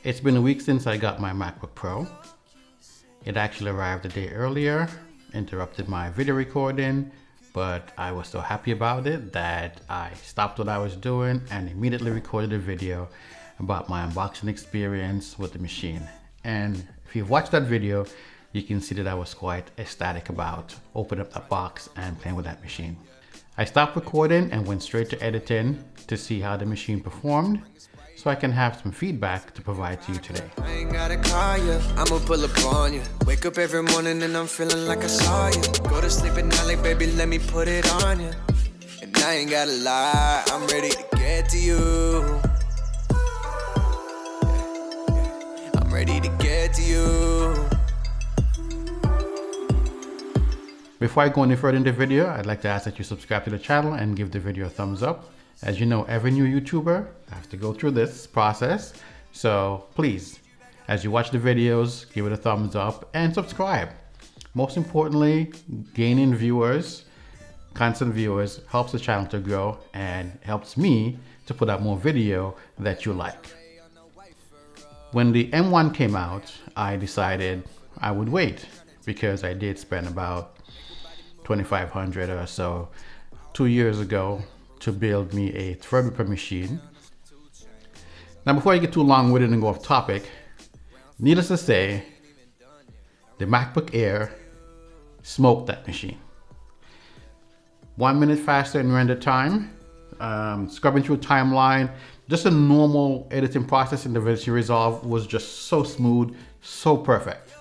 It's been a week since I got my MacBook Pro. It actually arrived a day earlier, interrupted my video recording, but I was so happy about it that I stopped what I was doing and immediately recorded a video about my unboxing experience with the machine. And if you've watched that video, you can see that I was quite ecstatic about opening up that box and playing with that machine. I stopped recording and went straight to editing to see how the machine performed, so I can have some feedback to provide to you today. I ain't gotta call you, I'ma pull up on you. Wake up every morning and I'm feeling like I saw you. Go to sleep at night like, baby, let me put it on you. And I ain't gotta lie, I'm ready to get to you. I'm ready to get to you. Before I go any further in the video, I'd like to ask that you subscribe to the channel and give the video a thumbs up. As you know, every new YouTuber has to go through this process. So please, as you watch the videos, give it a thumbs up and subscribe. Most importantly, gaining viewers, constant viewers, helps the channel to grow and helps me to put out more video that you like. When the M1 came out, I decided I would wait because I did spend about $2,500 or so 2 years ago to build me a Threadripper machine. Now, before I get too long with it and go off topic, needless to say, the MacBook Air smoked that machine. 1 minute faster in render time, scrubbing through timeline, just a normal editing process in DaVinci Resolve was just so smooth, so perfect.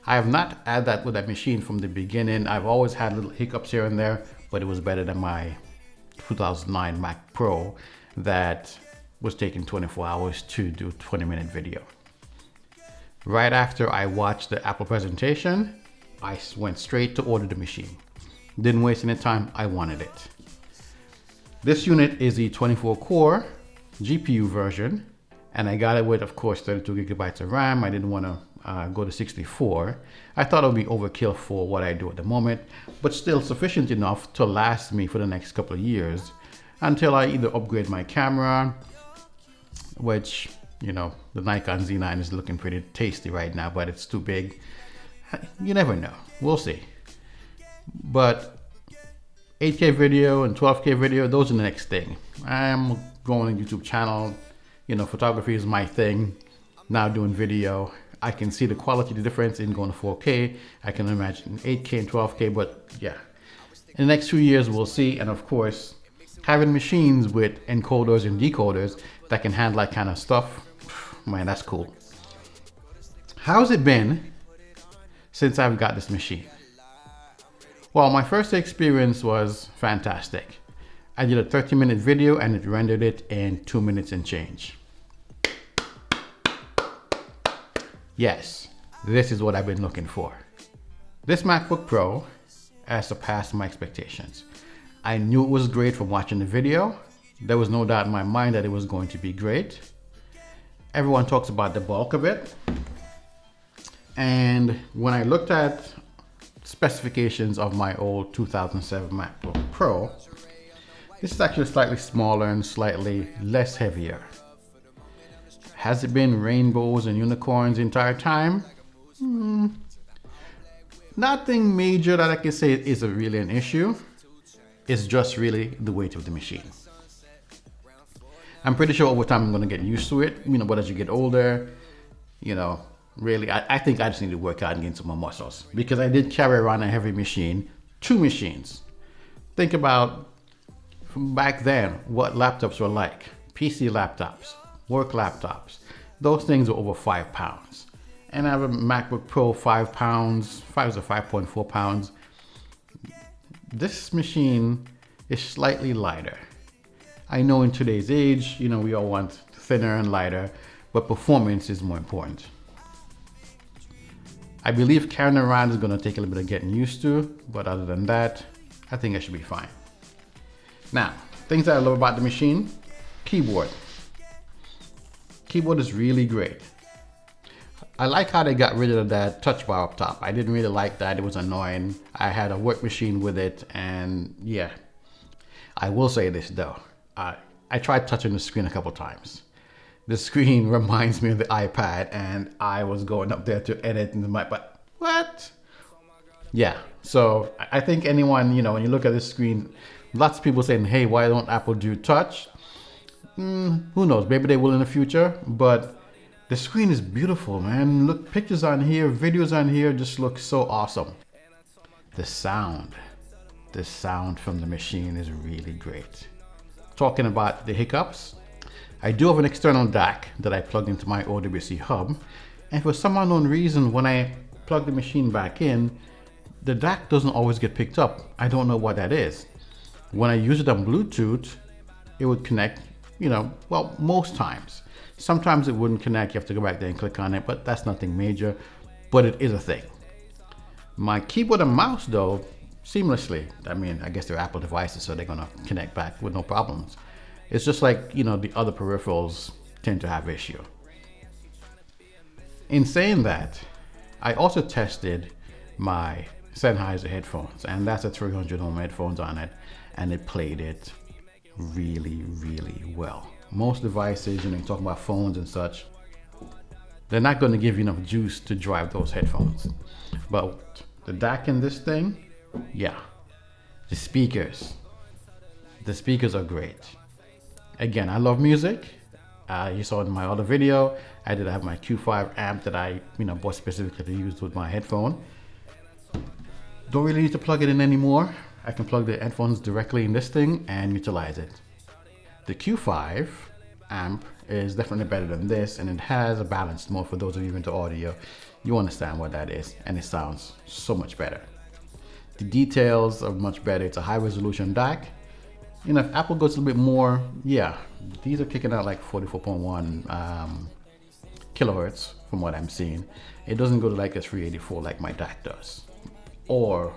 I have not had that with that machine from the beginning. I've always had little hiccups here and there, but it was better than my 2009 Mac Pro that was taking 24 hours to do a 20-minute video. Right after I watched the Apple presentation, I went straight to order the machine. Didn't waste any time, I wanted it. This unit is the 24-core GPU version, and I got it with, of course, 32 gigabytes of RAM. I didn't want to go to 64. I thought it would be overkill for what I do at the moment, but still sufficient enough to last me for the next couple of years until I either upgrade my camera, which, you know, the Nikon Z9 is looking pretty tasty right now, but it's too big. You never know. We'll see. But 8K video and 12K video, those are the next thing. I'm growing a YouTube channel. You know, photography is my thing. Now doing video, I can see the quality difference in going to 4K. I can imagine 8K and 12K, but yeah. In the next 2 years, we'll see. And of course, having machines with encoders and decoders that can handle that kind of stuff, man, that's cool. How's it been since I've got this machine? Well, my first experience was fantastic. I did a 30-minute video and it rendered it in 2 minutes and change. Yes, this is what I've been looking for. This MacBook Pro has surpassed my expectations. I knew it was great from watching the video. There was no doubt in my mind that it was going to be great. Everyone talks about the bulk of it. And when I looked at specifications of my old 2007 MacBook Pro, this is actually slightly smaller and slightly less heavier. Has it been rainbows and unicorns the entire time? Nothing major that I can say is really an issue. It's just really the weight of the machine. I'm pretty sure over time I'm going to get used to it. You know, but as you get older, you know, really, I think I just need to work out and gain some more muscles. Because I did carry around a heavy machine, 2 machines. Think about from back then what laptops were like. PC laptops, work laptops. Those things are over 5 pounds. And I have a MacBook Pro 5 pounds, 5 or 5.4 pounds. This machine is slightly lighter. I know in today's age, you know, we all want thinner and lighter, but performance is more important. I believe carrying around is going to take a little bit of getting used to, but other than that, I think I should be fine. Now, things that I love about the machine: keyboard. Keyboard is really great. I like how they got rid of that touch bar up top. I didn't really like that. It was annoying. I had a work machine with it, and yeah. I will say this though. I tried touching the screen a couple times. The screen reminds me of the iPad, and I was going up there to edit in the mic, but what? Yeah, so I think anyone, when you look at this screen, lots of people saying, hey, why don't Apple do touch? Who knows, maybe they will in the future, but the screen is beautiful, man. Look, pictures on here, videos on here just look so awesome. The sound from the machine is really great. Talking about the hiccups, I do have an external DAC that I plugged into my OWC hub, and for some unknown reason, when I plug the machine back in, the DAC doesn't always get picked up. I don't know what that is. When I use it on Bluetooth, it would connect, well, most times. Sometimes it wouldn't connect, you have to go back there and click on it, but that's nothing major, but it is a thing. My keyboard and mouse though, seamlessly. I mean, I guess they're Apple devices, so they're gonna connect back with no problems. It's just like, the other peripherals tend to have issue. In saying that, I also tested my Sennheiser headphones, and that's a 300 ohm headphones on it, and it played it really, really well. Most devices, you're talking about phones and such, they're not going to give you enough juice to drive those headphones. But the DAC in this thing, yeah. The speakers are great. Again, I love music. You saw in my other video, I did have my Q5 amp that I bought specifically to use with my headphone. Don't really need to plug it in anymore. I can plug the headphones directly in this thing and utilize it. The Q5 amp is definitely better than this, and it has a balanced mode. For those of you into audio, you understand what that is, and it sounds so much better. The details are much better. It's a high resolution DAC. If Apple goes a little bit more, yeah, these are kicking out like 44.1 kilohertz from what I'm seeing. It doesn't go to like a 384 like my DAC does, or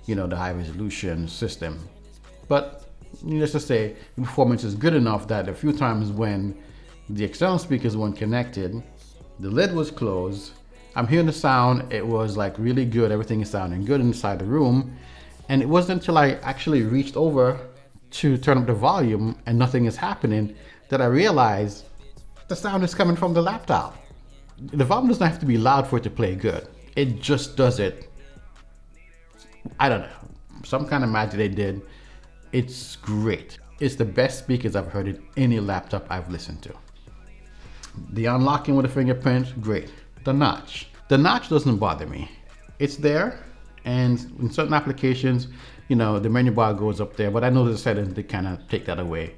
the high resolution system. But let's just say the performance is good enough that a few times when the external speakers weren't connected, the lid was closed, I'm hearing the sound, it was like really good, everything is sounding good inside the room, and it wasn't until I actually reached over to turn up the volume and nothing is happening that I realized the sound is coming from the laptop. The volume doesn't have to be loud for it to play good. It just does it. I don't know, some kind of magic they did. It's great. It's the best speakers I've heard in any laptop I've listened to. The unlocking with a fingerprint, great. The notch doesn't bother me. It's there, and in certain applications, the menu bar goes up there, but I know there's settings that kind of take that away.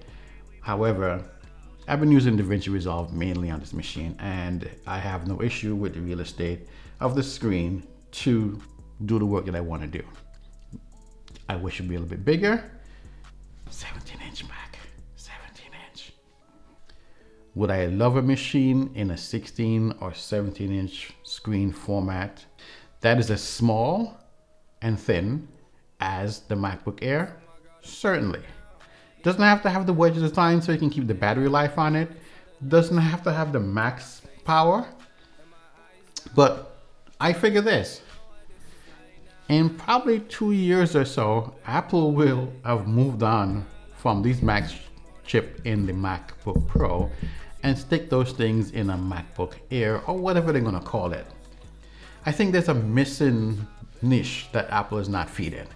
However, I've been using DaVinci Resolve mainly on this machine, and I have no issue with the real estate of the screen to do the work that I want to do. I wish it'd be a little bit bigger. 17-inch Mac, 17-inch. Would I love a machine in a 16 or 17-inch screen format that is as small and thin as the MacBook Air? Certainly. Doesn't have to have the wedge design so you can keep the battery life on it. Doesn't have to have the max power. But I figure this. In probably 2 years or so, Apple will have moved on from these Mac chip in the MacBook Pro and stick those things in a MacBook Air or whatever they're gonna call it. I think there's a missing niche that Apple is not feeding.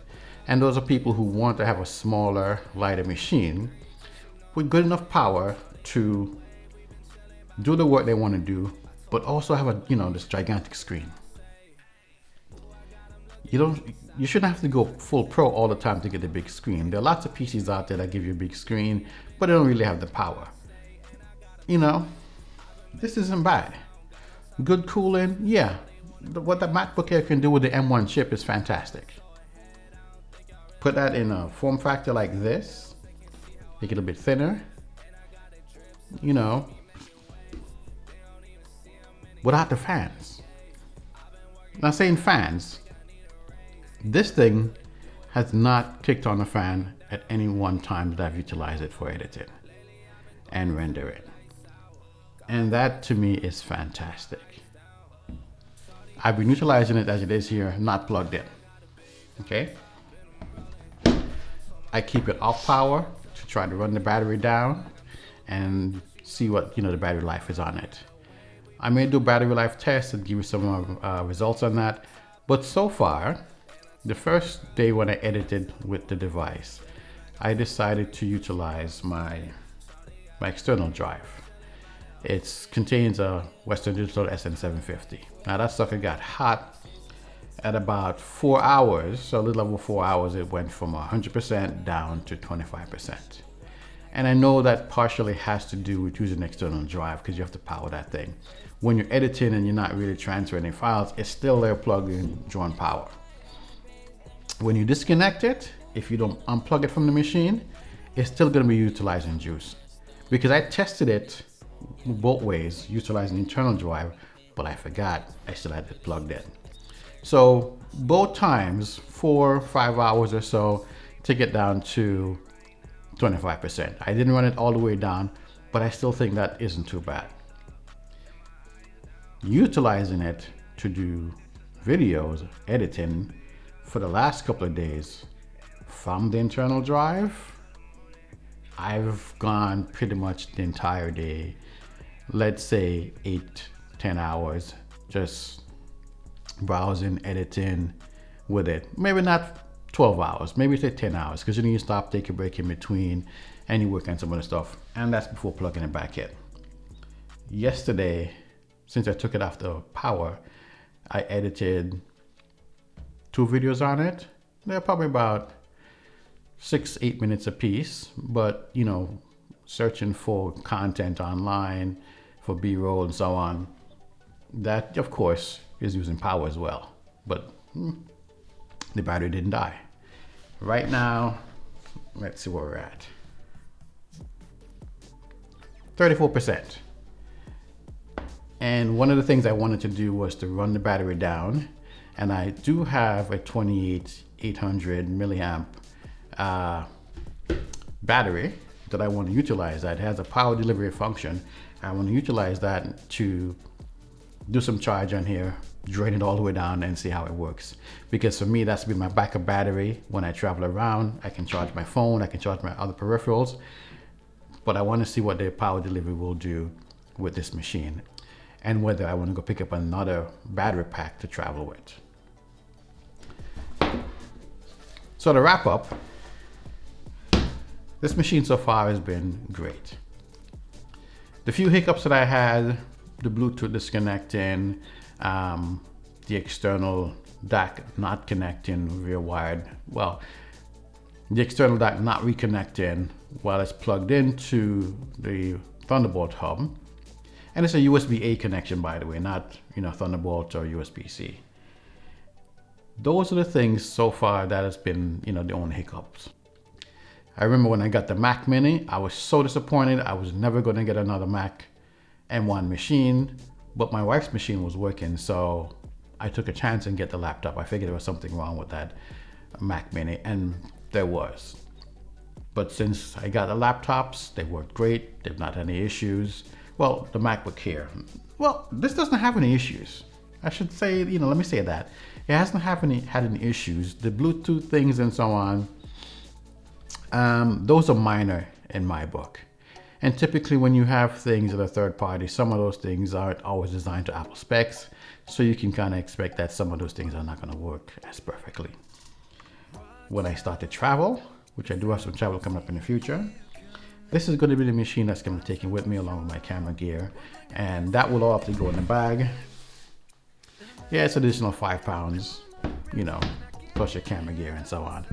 And those are people who want to have a smaller, lighter machine with good enough power to do the work they want to do, but also have a, this gigantic screen. You shouldn't have to go full pro all the time to get the big screen. There are lots of PCs out there that give you a big screen, but they don't really have the power. This isn't bad. Good cooling, yeah. What the MacBook Air can do with the M1 chip is fantastic. Put that in a form factor like this, make it a bit thinner, without the fans. Now saying fans, this thing has not kicked on a fan at any one time that I've utilized it for editing and rendering. And that to me is fantastic. I've been utilizing it as it is here, not plugged in. Okay? I keep it off power to try to run the battery down, and see what the battery life is on it. I may do battery life tests and give you some results on that. But so far, the first day when I edited with the device, I decided to utilize my external drive. It contains a Western Digital SN750. Now that sucker got hot at about 4 hours, so a little over 4 hours. It went from 100% down to 25%. And I know that partially has to do with using an external drive because you have to power that thing. When you're editing and you're not really transferring any files, it's still there plugged in, drawing power. When you disconnect it, if you don't unplug it from the machine, it's still going to be utilizing juice. Because I tested it both ways, utilizing the internal drive, but I forgot I still had it plugged in. So both times, 4 or 5 hours or so to get down to 25%. I didn't run it all the way down, but I still think that isn't too bad. Utilizing it to do videos, editing for the last couple of days from the internal drive, I've gone pretty much the entire day, let's say 8-10 hours, just browsing, editing with it. Maybe not 12 hours, maybe say 10 hours, because you stop, take a break in between, and you work on some other stuff. And that's before plugging it back in. Yesterday, since I took it off the power, I edited 2 videos on it. They're probably about 6-8 minutes a piece, but searching for content online, for B-roll and so on, that of course is using power as well. But the battery didn't die. Right now, let's see where we're at. 34%. And one of the things I wanted to do was to run the battery down. And I do have a 28800 milliamp battery that I want to utilize. That has a power delivery function. I want to utilize that to do some charge on here, drain it all the way down and see how it works. Because for me, that's been my backup battery. When I travel around, I can charge my phone, I can charge my other peripherals, but I want to see what the power delivery will do with this machine and whether I want to go pick up another battery pack to travel with. So to wrap up, this machine so far has been great. The few hiccups that I had, the Bluetooth disconnecting, the external DAC not connecting via wired, well, the external DAC not reconnecting while it's plugged into the Thunderbolt hub. And it's a USB-A connection, by the way, not Thunderbolt or USB-C. Those are the things so far that has been the only hiccups. I remember when I got the Mac Mini, I was so disappointed. I was never going to get another Mac M1 machine, but my wife's machine was working, so I took a chance and get the laptop. I figured there was something wrong with that Mac Mini, and there was. But since I got the laptops, they worked great. They've not had any issues. Well, the MacBook here, well, this doesn't have any issues. I should say, let me say that. It hasn't had any issues. The Bluetooth things and so on, those are minor in my book. And typically when you have things that are third party, some of those things aren't always designed to Apple specs. So you can kind of expect that some of those things are not going to work as perfectly. When I start to travel, which I do have some travel coming up in the future, this is going to be the machine that's going to be taken with me along with my camera gear. And that will all have to go in the bag. Yeah, it's additional 5 pounds, plus your camera gear and so on.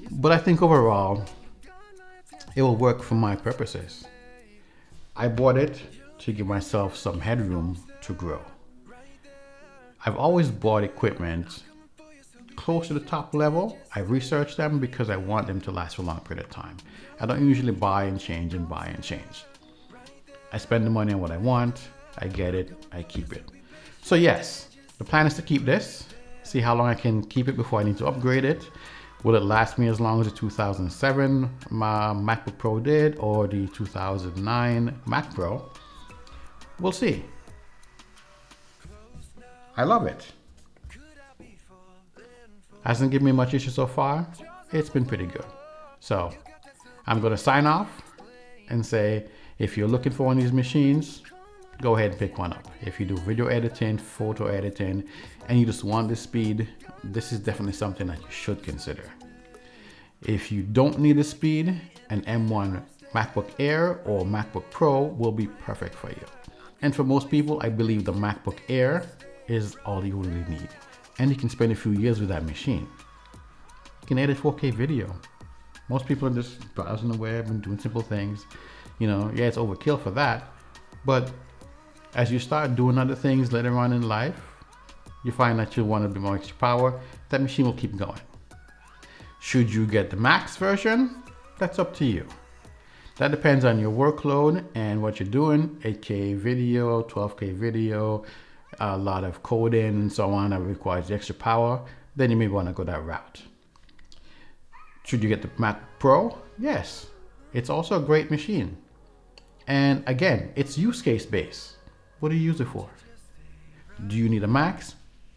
But I think overall, it will work for my purposes. I bought it to give myself some headroom to grow. I've always bought equipment close to the top level. I research them because I want them to last for a long period of time. I don't usually buy and change and buy and change. I spend the money on what I want, I get it, I keep it. So yes, the plan is to keep this, see how long I can keep it before I need to upgrade it. Will it last me as long as the 2007 MacBook Pro did or the 2009 Mac Pro? We'll see. I love it. Hasn't given me much issue so far. It's been pretty good. So I'm going to sign off and say, If you're looking for one of these machines, go ahead and pick one up. If you do video editing, photo editing, and you just want the speed, this is definitely something that you should consider. If you don't need the speed, an M1 MacBook Air or MacBook Pro will be perfect for you. And for most people, I believe the MacBook Air is all you really need. And you can spend a few years with that machine. You can edit 4K video. Most people are just browsing the web and doing simple things. You know, yeah, it's overkill for that. But as you start doing other things later on in life, you find that you want a bit more extra power. That machine will keep going. Should you get the Max version? That's up to you. That depends on your workload and what you're doing. 8K video, 12K video, a lot of coding and so on that requires extra power. Then you may want to go that route. Should you get the Mac Pro? Yes. It's also a great machine. And again, it's use case based. What do you use it for? Do you need a Max?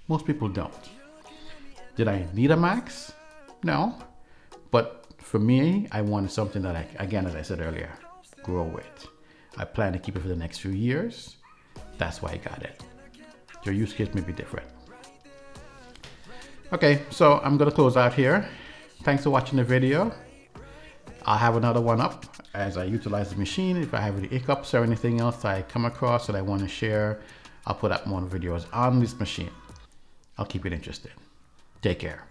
Most people don't. Did I need a Max? No. But for me, I wanted something that again, as I said earlier, grow with. I plan to keep it for the next few years. That's why I got it. Your use case may be different. Okay, so I'm gonna close out here. Thanks for watching the video. I'll have another one up as I utilize the machine. If I have any hiccups or anything else I come across that I want to share, I'll put up more videos on this machine. I'll keep it interesting. Take care.